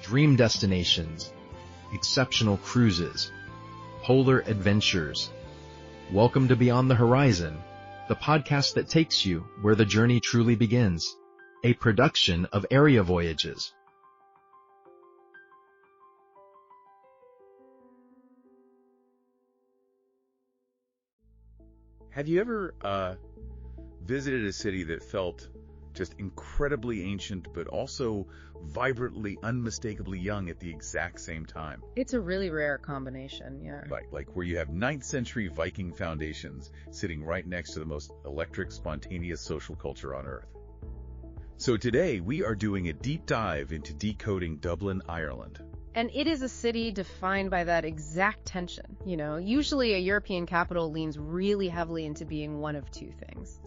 dream destinations, exceptional cruises, polar adventures. Welcome to Beyond the Horizon, the podcast that takes you where the journey truly begins, a production of Area Voyages. Have you ever visited a city that felt just incredibly ancient, but also vibrantly, unmistakably young at the exact same time? It's a really rare combination, yeah. Like where you have 9th century Viking foundations sitting right next to the most electric, spontaneous social culture on Earth. So today, we are doing a deep dive into decoding Dublin, Ireland. And it is a city defined by that exact tension. You know, usually a European capital leans really heavily into being one of two things.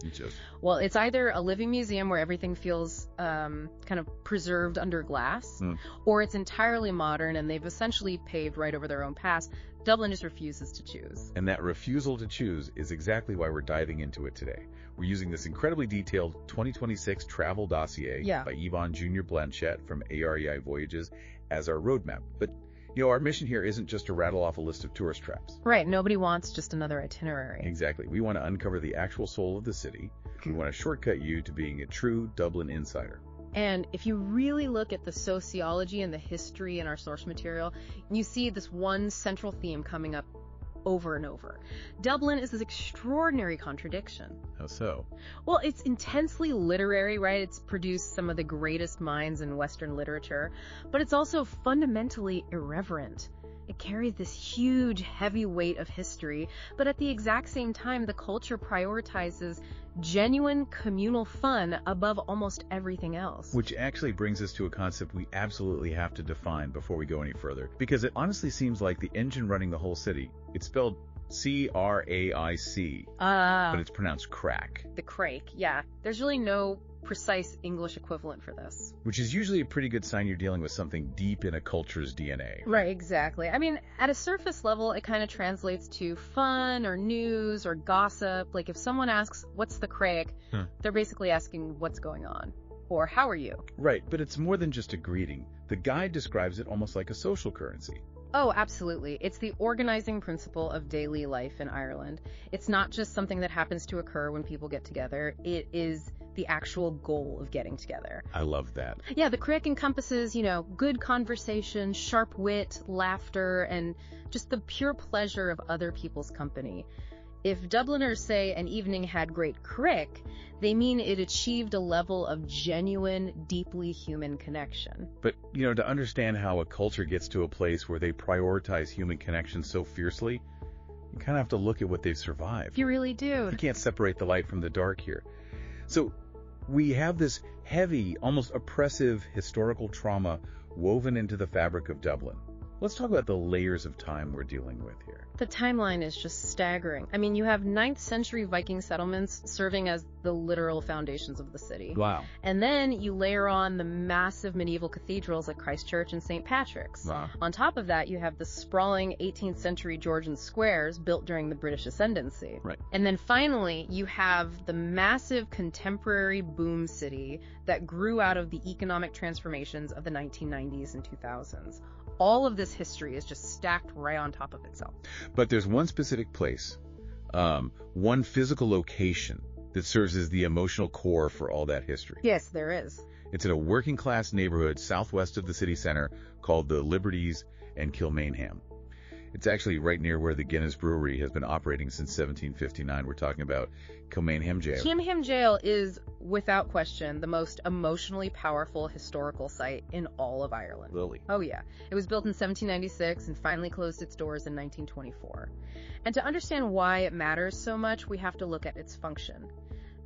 Well, it's either a living museum where everything feels kind of preserved under glass, or it's entirely modern and they've essentially paved right over their own past. Dublin just refuses to choose. And that refusal to choose is exactly why we're diving into it today. We're using this incredibly detailed 2026 travel dossier by Yvonne Jr. Blanchette from AREI Voyages as our roadmap. But, you know, our mission here isn't just to rattle off a list of tourist traps. Right. Nobody wants just another itinerary. Exactly. We want to uncover the actual soul of the city. We want to shortcut you to being a true Dublin insider. And if you really look at the sociology and the history in our source material, you see this one central theme coming up over and over. Dublin is this extraordinary contradiction. How so? Well, it's intensely literary, right? It's produced some of the greatest minds in Western literature, but it's also fundamentally irreverent. It carries this huge, heavy weight of history, but at the exact same time, the culture prioritizes genuine communal fun above almost everything else. Which actually brings us to a concept we absolutely have to define before we go any further, because it honestly seems like the engine running the whole city. It's spelled C-R-A-I-C, but it's pronounced craic. The craic, yeah. There's really no precise English equivalent for this. Which is usually a pretty good sign you're dealing with something deep in a culture's DNA. Right, exactly. I mean, at a surface level, it kind of translates to fun or news or gossip. Like if someone asks, what's the craic? They're basically asking what's going on or how are you? Right, but it's more than just a greeting. The guide describes it almost like a social currency. Oh, absolutely. It's the organizing principle of daily life in Ireland. It's not just something that happens to occur when people get together. It is the actual goal of getting together. I love that. Yeah, the craic encompasses, you know, good conversation, sharp wit, laughter, and just the pure pleasure of other people's company. If Dubliners say an evening had great craic, they mean it achieved a level of genuine, deeply human connection. But, you know, to understand how a culture gets to a place where they prioritize human connection so fiercely, you kind of have to look at what they've survived. You really do. You can't separate the light from the dark here. So we have this heavy, almost oppressive historical trauma woven into the fabric of Dublin. Let's talk about the layers of time we're dealing with here. The timeline is just staggering. I mean, you have 9th century Viking settlements serving as the literal foundations of the city. Wow. And then you layer on the massive medieval cathedrals like Christ Church and St. Patrick's. Wow. On top of that, you have the sprawling 18th century Georgian squares built during the British ascendancy. Right. And then finally, you have the massive contemporary boom city that grew out of the economic transformations of the 1990s and 2000s. All of this history is just stacked right on top of itself. But there's one specific place, one physical location that serves as the emotional core for all that history. Yes, there is. It's in a working class neighborhood southwest of the city center called the Liberties and Kilmainham. It's actually right near where the Guinness Brewery has been operating since 1759. We're talking about Kilmainham Gaol. Kilmainham Gaol is, without question, the most emotionally powerful historical site in all of Ireland. Really? Oh, yeah. It was built in 1796 and finally closed its doors in 1924. And to understand why it matters so much, we have to look at its function.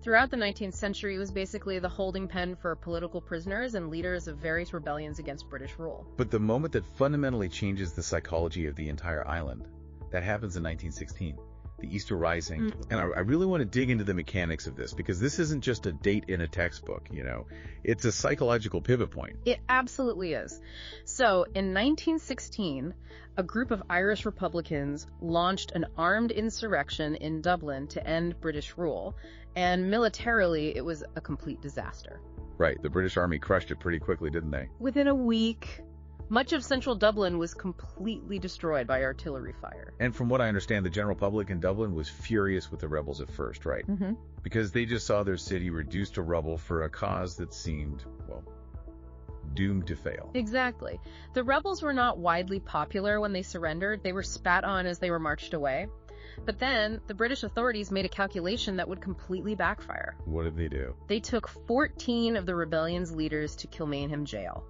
Throughout the 19th century, it was basically the holding pen for political prisoners and leaders of various rebellions against British rule. But the moment that fundamentally changes the psychology of the entire island, that happens in 1916. The Easter Rising. And I really want to dig into the mechanics of this, because this isn't just a date in a textbook, you know. It's a psychological pivot point. It absolutely is. So, in 1916, a group of Irish Republicans launched an armed insurrection in Dublin to end British rule, and militarily, it was a complete disaster. Right. The British Army crushed it pretty quickly, didn't they? Within a week, Much of central Dublin was completely destroyed by artillery fire. And from what I understand, the general public in Dublin was furious with the rebels at first, right? Mm-hmm. Because they just saw their city reduced to rubble for a cause that seemed, well, doomed to fail. Exactly. The rebels were not widely popular when they surrendered. They were spat on as they were marched away. But then the British authorities made a calculation that would completely backfire. What did they do? They took 14 of the rebellion's leaders to Kilmainham Gaol.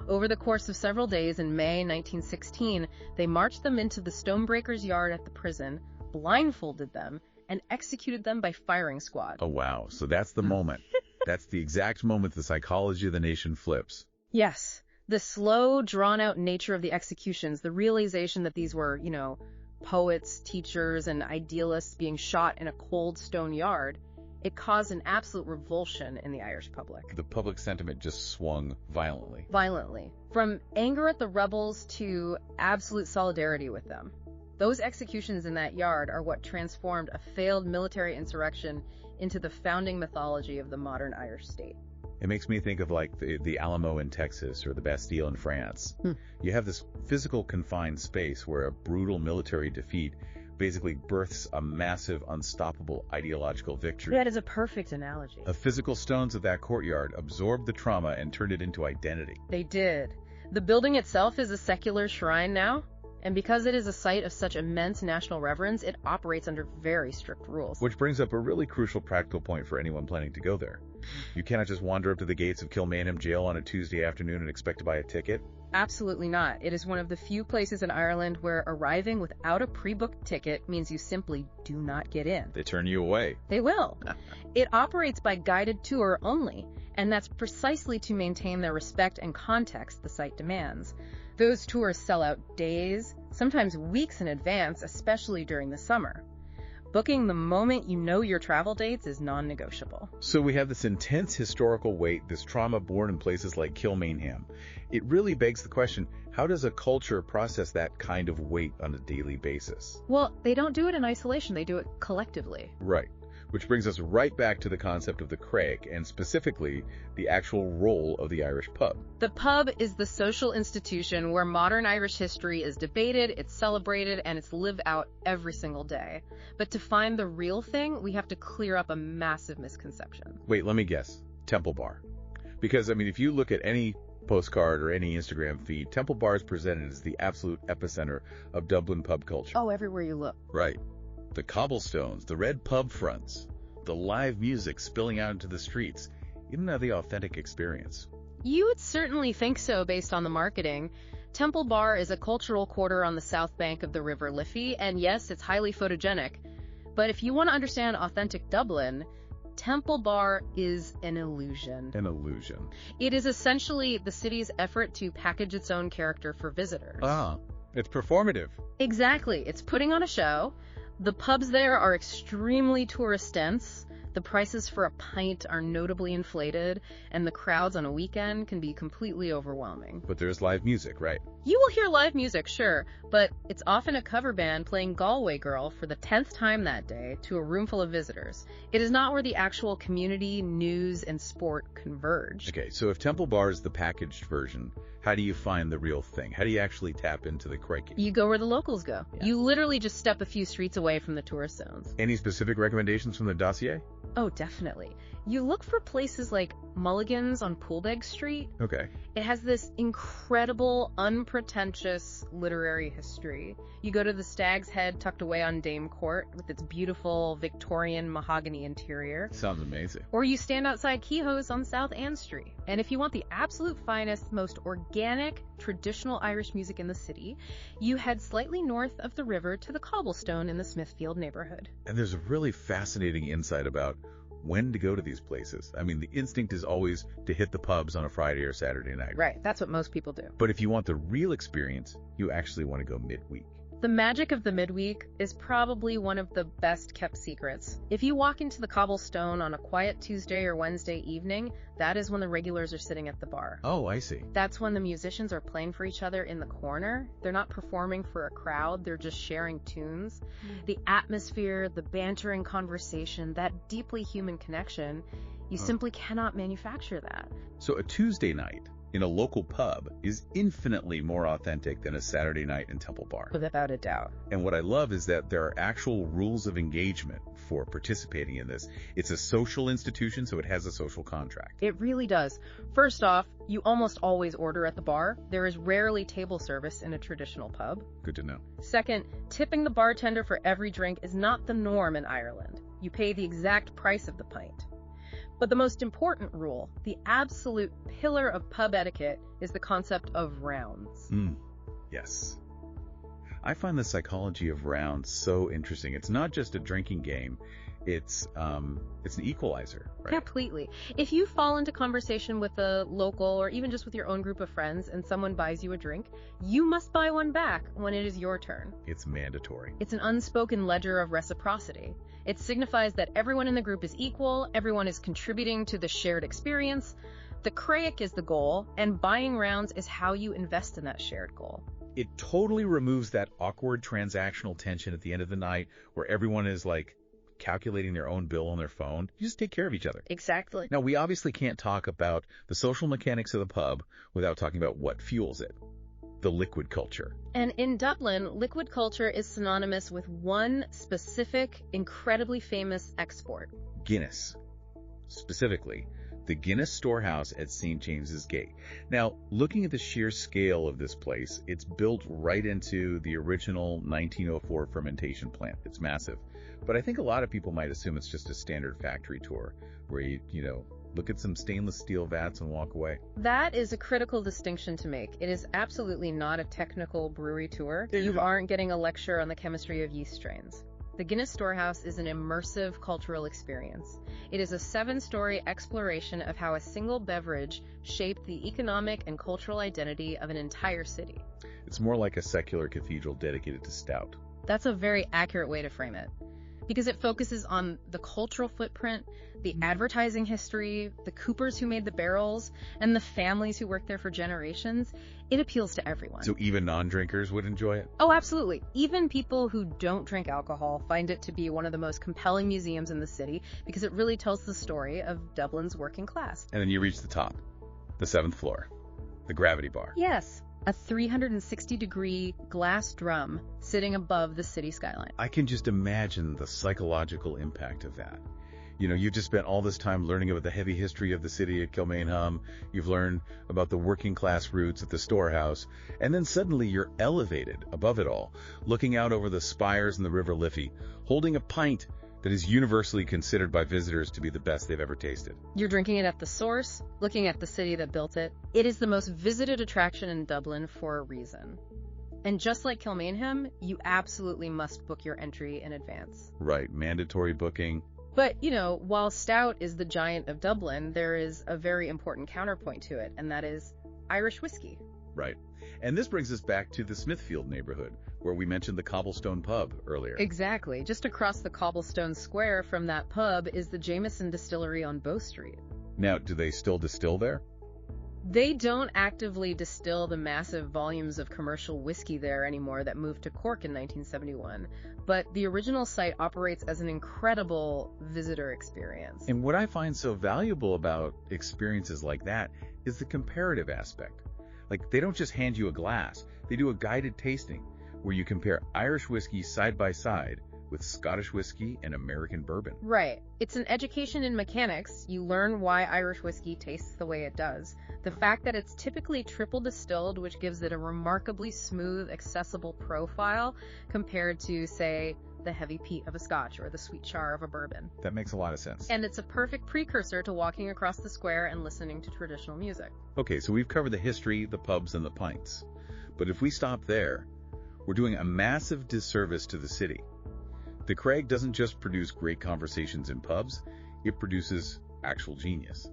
Over the course of several days in May 1916, they marched them into the stonebreakers' yard at the prison, blindfolded them, and executed them by firing squad. Oh, wow. So that's the moment. That's the exact moment the psychology of the nation flips. Yes. The slow, drawn-out nature of the executions, the realization that these were, poets, teachers, and idealists being shot in a cold stone yard, it caused an absolute revulsion in the Irish public. The public sentiment just swung violently. Violently. From anger at the rebels to absolute solidarity with them. Those executions in that yard are what transformed a failed military insurrection into the founding mythology of the modern Irish state. It makes me think of like the Alamo in Texas or the Bastille in France. You have this physical confined space where a brutal military defeat basically births a massive, unstoppable ideological victory. That is a perfect analogy. The physical stones of that courtyard absorbed the trauma and turned it into identity. They did. The building itself is a secular shrine now, and because it is a site of such immense national reverence, it operates under very strict rules. Which brings up a really crucial practical point for anyone planning to go there. You cannot just wander up to the gates of Kilmainham Gaol on a Tuesday afternoon and expect to buy a ticket. Absolutely not. It is one of the few places in Ireland where arriving without a pre-booked ticket means you simply do not get in. They turn you away. They will. It operates by guided tour only, and that's precisely to maintain the respect and context the site demands. Those tours sell out days, sometimes weeks in advance, especially during the summer. Booking the moment you know your travel dates is non-negotiable. So we have this intense historical weight, this trauma born in places like Kilmainham. It really begs the question, how does a culture process that kind of weight on a daily basis? Well, they don't do it in isolation, they do it collectively. Right. Which brings us right back to the concept of the craic, and specifically the actual role of the Irish pub. The pub is the social institution where modern Irish history is debated, it's celebrated, and it's lived out every single day. But to find the real thing, we have to clear up a massive misconception. Wait, let me guess. Temple Bar. Because, if you look at any postcard or any Instagram feed, Temple Bar is presented as the absolute epicenter of Dublin pub culture. Oh, everywhere you look. Right. The cobblestones, the red pub fronts, the live music spilling out into the streets. Isn't that the authentic experience? You would certainly think so based on the marketing. Temple Bar is a cultural quarter on the south bank of the River Liffey, and yes, it's highly photogenic. But if you want to understand authentic Dublin, Temple Bar is an illusion. An illusion. It is essentially the city's effort to package its own character for visitors. Ah, it's performative. Exactly. It's putting on a show. The pubs there are extremely tourist dense. The prices for a pint are notably inflated, and the crowds on a weekend can be completely overwhelming. But there's live music, right? You will hear live music, sure, but it's often a cover band playing Galway Girl for the 10th time that day to a room full of visitors. It is not where the actual community, news, and sport converge. Okay, so if Temple Bar is the packaged version, how do you find the real thing? How do you actually tap into the craic? You go where the locals go. Yeah. You literally just step a few streets away from the tourist zones. Any specific recommendations from the dossier? Oh, definitely. You look for places like Mulligan's on Poolbeg Street. Okay. It has this incredible, unpretentious literary history. You go to the Stag's Head tucked away on Dame Court with its beautiful Victorian mahogany interior. Sounds amazing. Or you stand outside Kehoe's on South Ann Street. And if you want the absolute finest, most organic, traditional Irish music in the city, you head slightly north of the river to the Cobblestone in the Smithfield neighborhood. And there's a really fascinating insight about when to go to these places. The instinct is always to hit the pubs on a Friday or Saturday night. Right, that's what most people do. But if you want the real experience, you actually want to go midweek. The magic of the midweek is probably one of the best kept secrets. If you walk into the Cobblestone on a quiet Tuesday or Wednesday evening, that is when the regulars are sitting at the bar. Oh, I see. That's when the musicians are playing for each other in the corner. They're not performing for a crowd, they're just sharing tunes. The atmosphere, the bantering conversation, that deeply human connection, you simply cannot manufacture that. So a Tuesday night in a local pub is infinitely more authentic than a Saturday night in Temple Bar. Without a doubt. And what I love is that there are actual rules of engagement for participating in this. It's a social institution, so it has a social contract. It really does. First off, you almost always order at the bar. There is rarely table service in a traditional pub. Good to know. Second, tipping the bartender for every drink is not the norm in Ireland. You pay the exact price of the pint. But the most important rule, the absolute pillar of pub etiquette, is the concept of rounds. Yes. I find the psychology of rounds so interesting. It's not just a drinking game. It's an equalizer, right? Completely. If you fall into conversation with a local or even just with your own group of friends and someone buys you a drink, you must buy one back when it is your turn. It's mandatory. It's an unspoken ledger of reciprocity. It signifies that everyone in the group is equal, everyone is contributing to the shared experience. The craic is the goal, and buying rounds is how you invest in that shared goal. It totally removes that awkward transactional tension at the end of the night where everyone is like calculating their own bill on their phone. You just take care of each other. Exactly. Now, we obviously can't talk about the social mechanics of the pub without talking about what fuels it. The liquid culture. And in Dublin, liquid culture is synonymous with one specific, incredibly famous export. Guinness. Specifically, the Guinness Storehouse at St. James's Gate. Now, looking at the sheer scale of this place, it's built right into the original 1904 fermentation plant. It's massive. But I think a lot of people might assume it's just a standard factory tour where you look at some stainless steel vats and walk away. That is a critical distinction to make. It is absolutely not a technical brewery tour. You aren't getting a lecture on the chemistry of yeast strains. The Guinness Storehouse is an immersive cultural experience. It is a 7-story exploration of how a single beverage shaped the economic and cultural identity of an entire city. It's more like a secular cathedral dedicated to stout. That's a very accurate way to frame it, because it focuses on the cultural footprint, the advertising history, the coopers who made the barrels, and the families who worked there for generations. It appeals to everyone. So even non-drinkers would enjoy it? Oh, absolutely. Even people who don't drink alcohol find it to be one of the most compelling museums in the city because it really tells the story of Dublin's working class. And then you reach the top, the 7th floor, the gravity bar. Yes. A 360-degree glass drum sitting above the city skyline. I can just imagine the psychological impact of that. You've just spent all this time learning about the heavy history of the city at Kilmainham. You've learned about the working class roots at the storehouse. And then suddenly you're elevated above it all, looking out over the spires and the River Liffey, holding a pint that is universally considered by visitors to be the best they've ever tasted. You're drinking it at the source, looking at the city that built it. It is the most visited attraction in Dublin for a reason. And just like Kilmainham, you absolutely must book your entry in advance. Right, mandatory booking. But, while stout is the giant of Dublin, there is a very important counterpoint to it, and that is Irish whiskey. Right. And this brings us back to the Smithfield neighborhood, where we mentioned the Cobblestone Pub earlier. Exactly. Just across the Cobblestone Square from that pub is the Jameson Distillery on Bow Street. Now, do they still distill there? They don't actively distill the massive volumes of commercial whiskey there anymore that moved to Cork in 1971, but the original site operates as an incredible visitor experience. And what I find so valuable about experiences like that is the comparative aspect. Like, they don't just hand you a glass, they do a guided tasting where you compare Irish whiskey side by side with Scottish whiskey and American bourbon. Right. It's an education in mechanics. You learn why Irish whiskey tastes the way it does. The fact that it's typically triple distilled, which gives it a remarkably smooth, accessible profile compared to, say, the heavy peat of a Scotch or the sweet char of a bourbon. That makes a lot of sense. And it's a perfect precursor to walking across the square and listening to traditional music. Okay, so we've covered the history, the pubs, and the pints. But if we stop there, we're doing a massive disservice to the city. The craic doesn't just produce great conversations in pubs, it produces actual genius.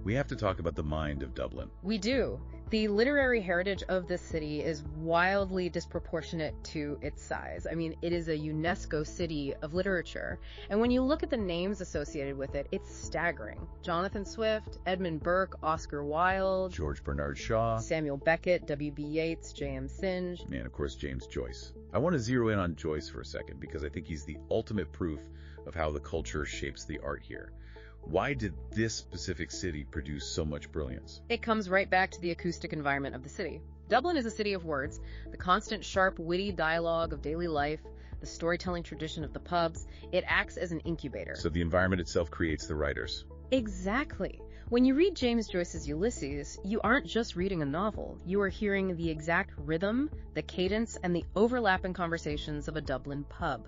We have to talk about the mind of Dublin. We do. The literary heritage of this city is wildly disproportionate to its size. I mean, it is a UNESCO city of literature. And when you look at the names associated with it, it's staggering. Jonathan Swift, Edmund Burke, Oscar Wilde, George Bernard Shaw, Samuel Beckett, W.B. Yeats, J.M. Synge, and of course James Joyce. I want to zero in on Joyce for a second because I think he's the ultimate proof of how the culture shapes the art here. Why did this specific city produce so much brilliance? It comes right back to the acoustic environment of the city. Dublin is a city of words, the constant sharp, witty dialogue of daily life, the storytelling tradition of the pubs. It acts as an incubator. So the environment itself creates the writers. Exactly. When you read James Joyce's Ulysses, you aren't just reading a novel. You are hearing the exact rhythm, the cadence, and the overlapping conversations of a Dublin pub.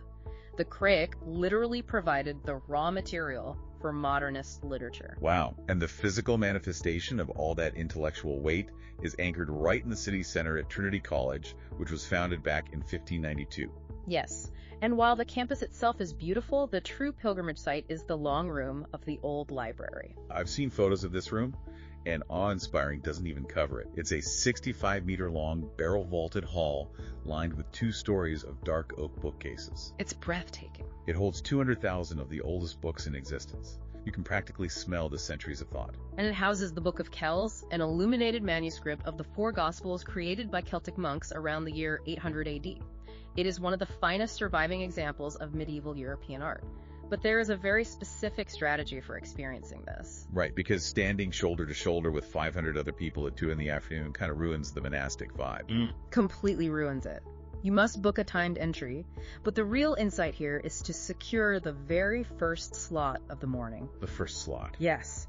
The craic literally provided the raw material for modernist literature. Wow. And the physical manifestation of all that intellectual weight is anchored right in the city center at Trinity College, which was founded back in 1592. Yes. And while the campus itself is beautiful, the true pilgrimage site is the long room of the old library. I've seen photos of this room, and awe-inspiring doesn't even cover it. It's a 65-meter-long, barrel-vaulted hall lined with 2 stories of dark oak bookcases. It's breathtaking. It holds 200,000 of the oldest books in existence. You can practically smell the centuries of thought. And it houses the Book of Kells, an illuminated manuscript of the 4 Gospels created by Celtic monks around the year 800 AD. It is one of the finest surviving examples of medieval European art. But there is a very specific strategy for experiencing this. Right, because standing shoulder to shoulder with 500 other people at 2 in the afternoon kind of ruins the monastic vibe. Completely ruins it. You must book a timed entry, but the real insight here is to secure the very first slot of the morning. The first slot? Yes.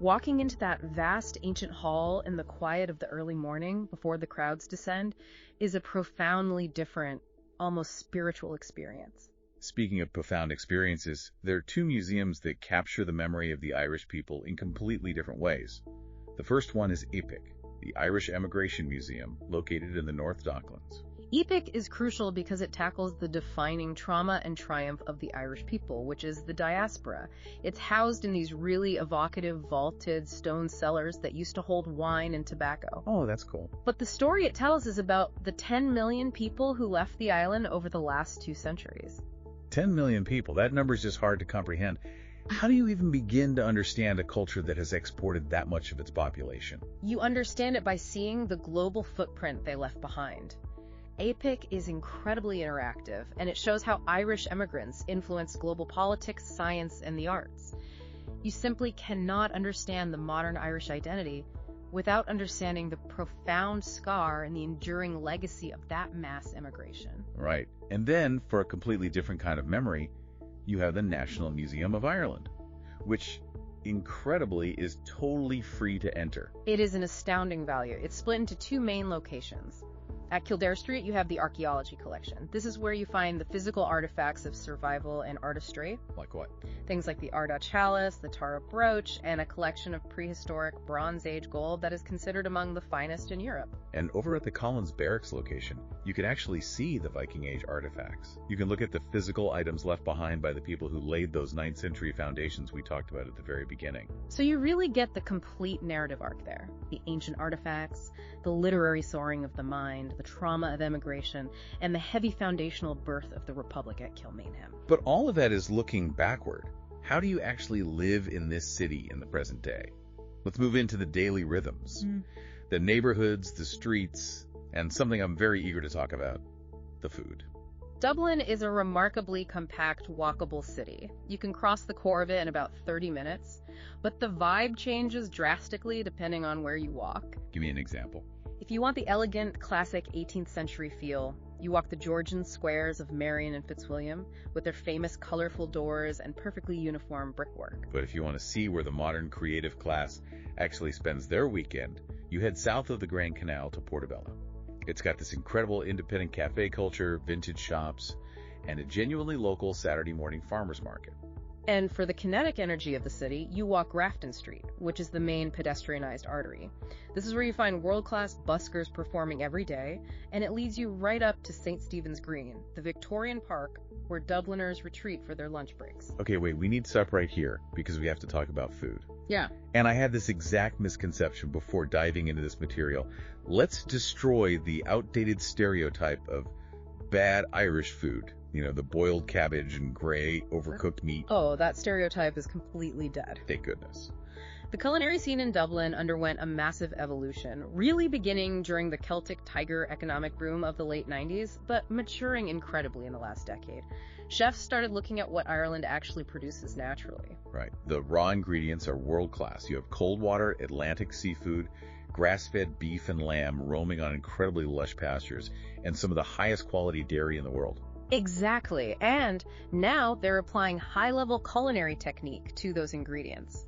Walking into that vast ancient hall in the quiet of the early morning before the crowds descend is a profoundly different, almost spiritual experience. Speaking of profound experiences, there are 2 museums that capture the memory of the Irish people in completely different ways. The first one is EPIC, the Irish Emigration Museum, located in the North Docklands. EPIC is crucial because it tackles the defining trauma and triumph of the Irish people, which is the diaspora. It's housed in these really evocative, vaulted stone cellars that used to hold wine and tobacco. Oh, that's cool. But the story it tells is about the 10 million people who left the island over the last 2 centuries. 10 million people. That number is just hard to comprehend. How do you even begin to understand a culture that has exported that much of its population? You understand it by seeing the global footprint they left behind. APIC is incredibly interactive, and it shows how Irish immigrants influenced global politics, science, and the arts. You simply cannot understand the modern Irish identity without understanding the profound scar and the enduring legacy of that mass immigration. Right. And then, for a completely different kind of memory, you have the National Museum of Ireland, which incredibly is totally free to enter. It is an astounding value. It's split into 2 main locations. At Kildare Street, you have the Archaeology Collection. This is where you find the physical artifacts of survival and artistry. Like what? Things like the Ardagh chalice, the Tara brooch, and a collection of prehistoric Bronze Age gold that is considered among the finest in Europe. And over at the Collins Barracks location, you can actually see the Viking Age artifacts. You can look at the physical items left behind by the people who laid those 9th century foundations we talked about at the very beginning. So you really get the complete narrative arc there. The ancient artifacts, the literary soaring of the mind, the trauma of emigration, and the heavy foundational birth of the Republic at Kilmainham. But all of that is looking backward. How do you actually live in this city in the present day? Let's move into the daily rhythms. The neighborhoods, the streets, and something I'm very eager to talk about, the food. Dublin is a remarkably compact, walkable city. You can cross the core of it in about 30 minutes, but the vibe changes drastically depending on where you walk. Give me an example. If you want the elegant, classic 18th century feel, you walk the Georgian squares of Marion and Fitzwilliam with their famous colorful doors and perfectly uniform brickwork. But if you want to see where the modern creative class actually spends their weekend, you head south of the Grand Canal to Portobello. It's got this incredible independent cafe culture, vintage shops, and a genuinely local Saturday morning farmers market. And for the kinetic energy of the city, you walk Grafton Street, which is the main pedestrianized artery. This is where you find world-class buskers performing every day, and it leads you right up to St. Stephen's Green, the Victorian park where Dubliners retreat for their lunch breaks. Okay, wait, we need to stop right here because we have to talk about food. Yeah. And I had this exact misconception before diving into this material. Let's destroy the outdated stereotype of bad Irish food. You know, the boiled cabbage and gray, overcooked meat. Oh, that stereotype is completely dead. Thank goodness. The culinary scene in Dublin underwent a massive evolution, really beginning during the Celtic Tiger economic boom of the late 90s, but maturing incredibly in the last decade. Chefs started looking at what Ireland actually produces naturally. Right. The raw ingredients are world-class. You have cold water, Atlantic seafood, grass-fed beef and lamb roaming on incredibly lush pastures, and some of the highest quality dairy in the world. Exactly. And now they're applying high-level culinary technique to those ingredients.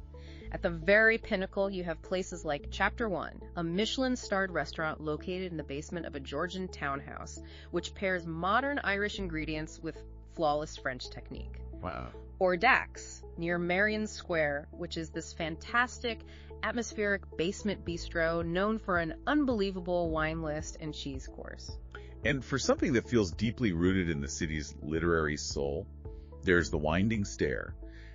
At the very pinnacle, you have places like Chapter 1, a Michelin-starred restaurant located in the basement of a Georgian townhouse, which pairs modern Irish ingredients with flawless French technique. Wow. Or Dax, near Marion Square, which is this fantastic, atmospheric basement bistro known for an unbelievable wine list and cheese course. And for something that feels deeply rooted in the city's literary soul, there's the Winding Stair.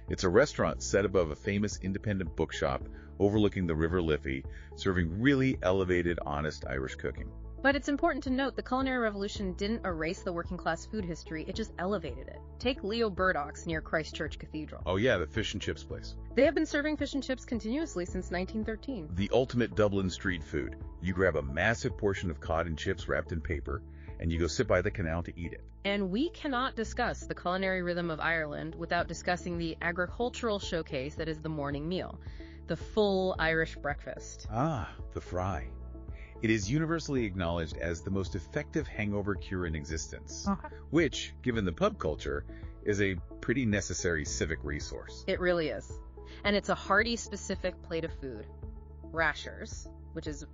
It's a restaurant set above a famous independent bookshop overlooking the River Liffey, serving really elevated, honest Irish cooking. But it's important to note the culinary revolution didn't erase the working class food history, it just elevated it. Take Leo Burdock's near Christchurch Cathedral. Oh yeah, the fish and chips place. They have been serving fish and chips continuously since 1913. The ultimate Dublin street food. You grab a massive portion of cod and chips wrapped in paper, and you go sit by the canal to eat it. And we cannot discuss the culinary rhythm of Ireland without discussing the agricultural showcase that is the morning meal, the full Irish breakfast. Ah, the fry. It is universally acknowledged as the most effective hangover cure in existence, which, given the pub culture, is a pretty necessary civic resource. It really is. And it's a hearty, specific plate of food. Rashers, which is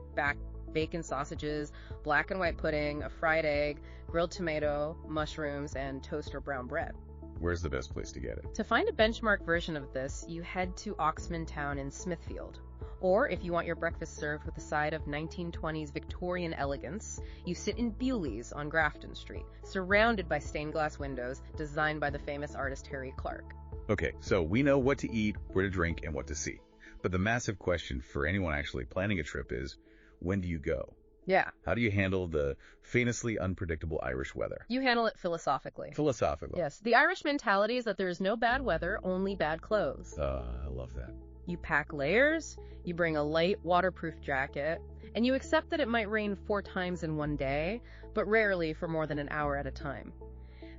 bacon sausages, black and white pudding, a fried egg, grilled tomato, mushrooms, and toast or brown bread. Where's the best place to get it? To find a benchmark version of this, you head to Oxman Town in Smithfield. Or, if you want your breakfast served with a side of 1920s Victorian elegance, you sit in Bewley's on Grafton Street, surrounded by stained glass windows designed by the famous artist Harry Clark. Okay, so we know what to eat, where to drink, and what to see. But the massive question for anyone actually planning a trip is, when do you go? Yeah. How do you handle the famously unpredictable Irish weather? You handle it philosophically. Philosophically. Yes. The Irish mentality is that there is no bad weather, only bad clothes. I love that. You pack layers, you bring a light waterproof jacket, and you accept that it might rain 4 times in one day, but rarely for more than an hour at a time.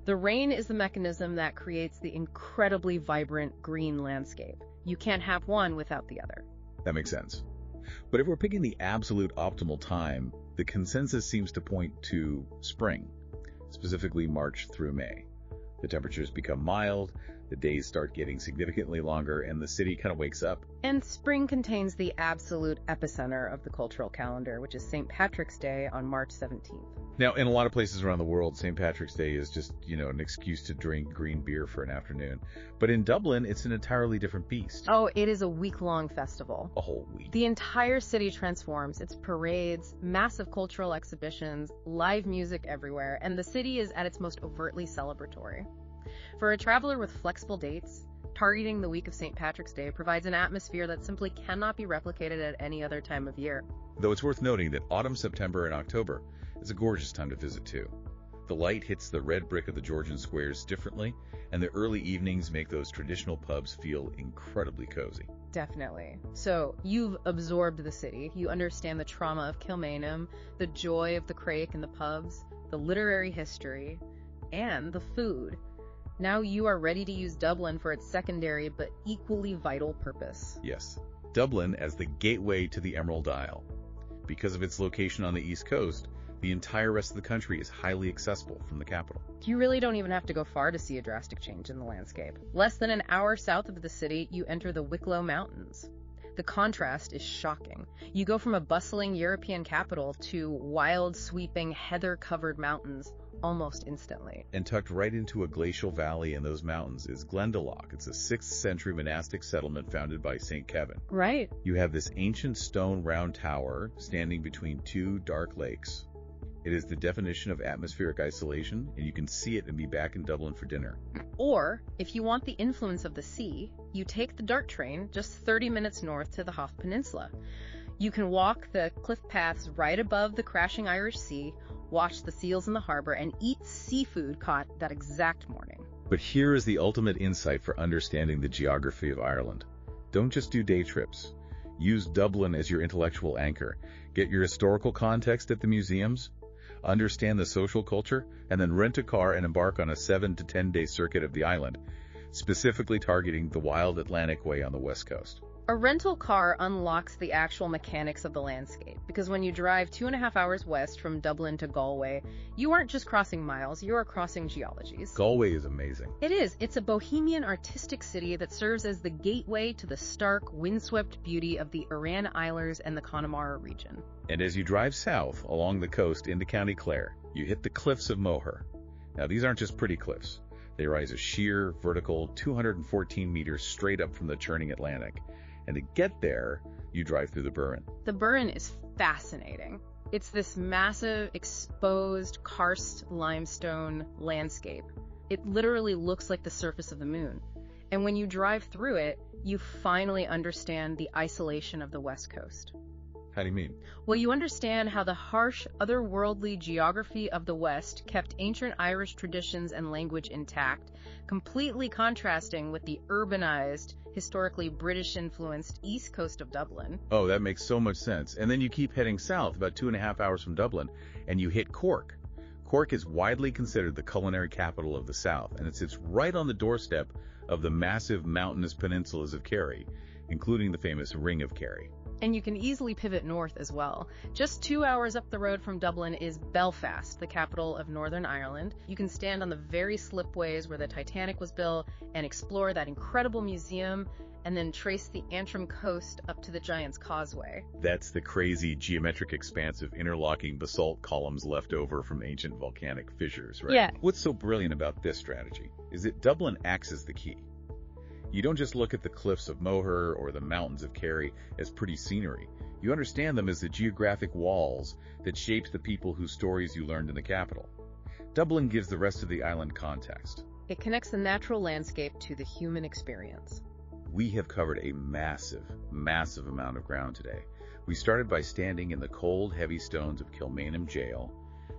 The rain is the mechanism that creates the incredibly vibrant green landscape. You can't have one without the other. That makes sense. But if we're picking the absolute optimal time, the consensus seems to point to spring, specifically March through May. The temperatures become mild, the days start getting significantly longer, and the city kind of wakes up. And spring contains the absolute epicenter of the cultural calendar, which is St. Patrick's Day on March 17th. Now, in a lot of places around the world, St. Patrick's Day is just, an excuse to drink green beer for an afternoon. But in Dublin, it's an entirely different beast. Oh, it is a week-long festival. A whole week. The entire city transforms. It's parades, massive cultural exhibitions, live music everywhere, and the city is at its most overtly celebratory. For a traveler with flexible dates, targeting the week of St. Patrick's Day provides an atmosphere that simply cannot be replicated at any other time of year. Though it's worth noting that autumn, September, and October is a gorgeous time to visit too. The light hits the red brick of the Georgian squares differently, and the early evenings make those traditional pubs feel incredibly cozy. Definitely. So, you've absorbed the city, you understand the trauma of Kilmainham, the joy of the craic and the pubs, the literary history, and the food. Now you are ready to use Dublin for its secondary but equally vital purpose. Yes, Dublin as the gateway to the Emerald Isle. Because of its location on the East Coast, the entire rest of the country is highly accessible from the capital. You really don't even have to go far to see a drastic change in the landscape. Less than an hour south of the city, you enter the Wicklow Mountains. The contrast is shocking. You go from a bustling European capital to wild, sweeping, heather-covered mountains almost instantly. And tucked right into a glacial valley in those mountains is Glendalough. It's a 6th century monastic settlement founded by St. Kevin. Right. You have this ancient stone round tower standing between 2 dark lakes. It is the definition of atmospheric isolation, and you can see it and be back in Dublin for dinner. Or, if you want the influence of the sea, you take the DART train just 30 minutes north to the Howth Peninsula. You can walk the cliff paths right above the crashing Irish Sea, watch the seals in the harbor, and eat seafood caught that exact morning. But here is the ultimate insight for understanding the geography of Ireland. Don't just do day trips. Use Dublin as your intellectual anchor. Get your historical context at the museums, understand the social culture, and then rent a car and embark on a 7 to 10 day circuit of the island, specifically targeting the wild Atlantic Way on the west coast. A rental car unlocks the actual mechanics of the landscape, because when you drive 2.5 hours west from Dublin to Galway, you aren't just crossing miles, you are crossing geologies. Galway is amazing. It is. It's a bohemian artistic city that serves as the gateway to the stark, windswept beauty of the Aran Islers and the Connemara region. And as you drive south along the coast into County Clare, you hit the cliffs of Moher. Now, these aren't just pretty cliffs. They rise a sheer, vertical 214 meters straight up from the churning Atlantic. And to get there, you drive through the Burren. The Burren is fascinating. It's this massive, exposed, karst limestone landscape. It literally looks like the surface of the moon. And when you drive through it, you finally understand the isolation of the West Coast. How do you mean? Well, you understand how the harsh, otherworldly geography of the West kept ancient Irish traditions and language intact, completely contrasting with the urbanized, historically British-influenced east coast of Dublin. Oh, that makes so much sense. And then you keep heading south about 2.5 hours from Dublin, and you hit Cork. Cork is widely considered the culinary capital of the South, and it sits right on the doorstep of the massive mountainous peninsulas of Kerry, including the famous Ring of Kerry. And you can easily pivot north as well. Just 2 hours up the road from Dublin is Belfast, the capital of Northern Ireland. You can stand on the very slipways where the Titanic was built and explore that incredible museum, and then trace the Antrim coast up to the Giant's Causeway. That's the crazy geometric expanse of interlocking basalt columns left over from ancient volcanic fissures, right? Yeah. What's so brilliant about this strategy is that Dublin acts as the key. You don't just look at the cliffs of Moher or the mountains of Kerry as pretty scenery. You understand them as the geographic walls that shapes the people whose stories you learned in the capital. Dublin gives the rest of the island context. It connects the natural landscape to the human experience. We have covered a massive, massive amount of ground today. We started by standing in the cold, heavy stones of Kilmainham Gaol,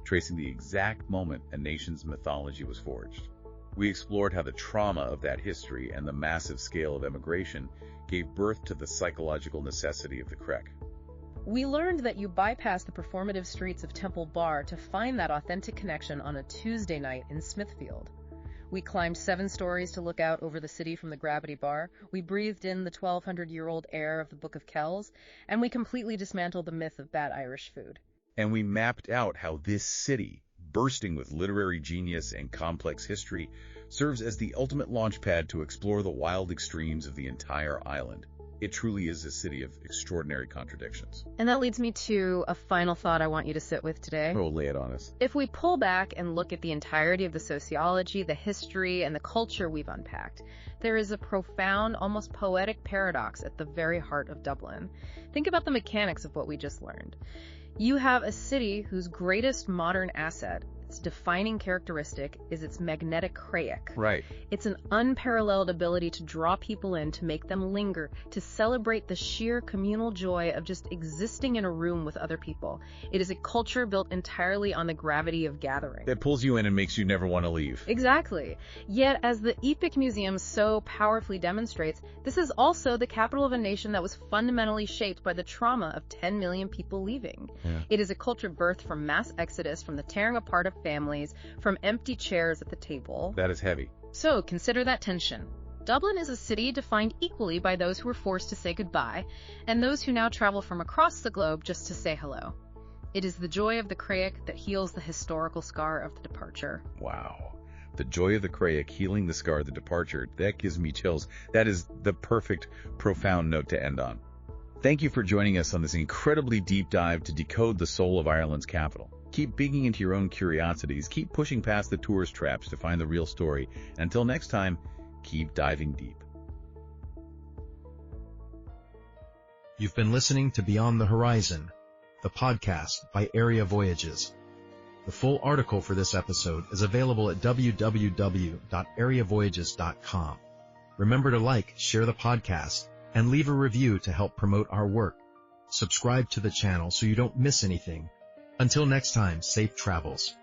tracing the exact moment a nation's mythology was forged. We explored how the trauma of that history and the massive scale of emigration gave birth to the psychological necessity of the craic. We learned that you bypass the performative streets of Temple Bar to find that authentic connection on a Tuesday night in Smithfield. We climbed 7 stories to look out over the city from the Gravity Bar. We breathed in the 1,200-year-old air of the Book of Kells, and we completely dismantled the myth of bad Irish food. And we mapped out how this city, bursting with literary genius and complex history, serves as the ultimate launchpad to explore the wild extremes of the entire island. It truly is a city of extraordinary contradictions. And that leads me to a final thought I want you to sit with today. Oh, lay it on us. If we pull back and look at the entirety of the sociology, the history, and the culture we've unpacked, there is a profound, almost poetic paradox at the very heart of Dublin. Think about the mechanics of what we just learned. You have a city whose greatest modern asset, its defining characteristic, is its magnetic craic. Right. It's an unparalleled ability to draw people in, to make them linger, to celebrate the sheer communal joy of just existing in a room with other people. It is a culture built entirely on the gravity of gathering. That pulls you in and makes you never want to leave. Exactly. Yet, as the Epic Museum so powerfully demonstrates, this is also the capital of a nation that was fundamentally shaped by the trauma of 10 million people leaving. Yeah. It is a culture birthed from mass exodus, from the tearing apart of families, from empty chairs at the table. That is heavy. So consider that tension. Dublin is a city defined equally by those who were forced to say goodbye, and those who now travel from across the globe just to say hello. It is the joy of the craic that heals the historical scar of the departure. Wow. The joy of the craic healing the scar of the departure. That gives me chills. That is the perfect, profound note to end on. Thank you for joining us on this incredibly deep dive to decode the soul of Ireland's capital. Keep digging into your own curiosities, keep pushing past the tourist traps to find the real story, and until next time, keep diving deep. You've been listening to Beyond the Horizon, the podcast by Area Voyages. The full article for this episode is available at www.areavoyages.com. Remember to like, share the podcast, and leave a review to help promote our work. Subscribe to the channel so you don't miss anything. Until next time, safe travels.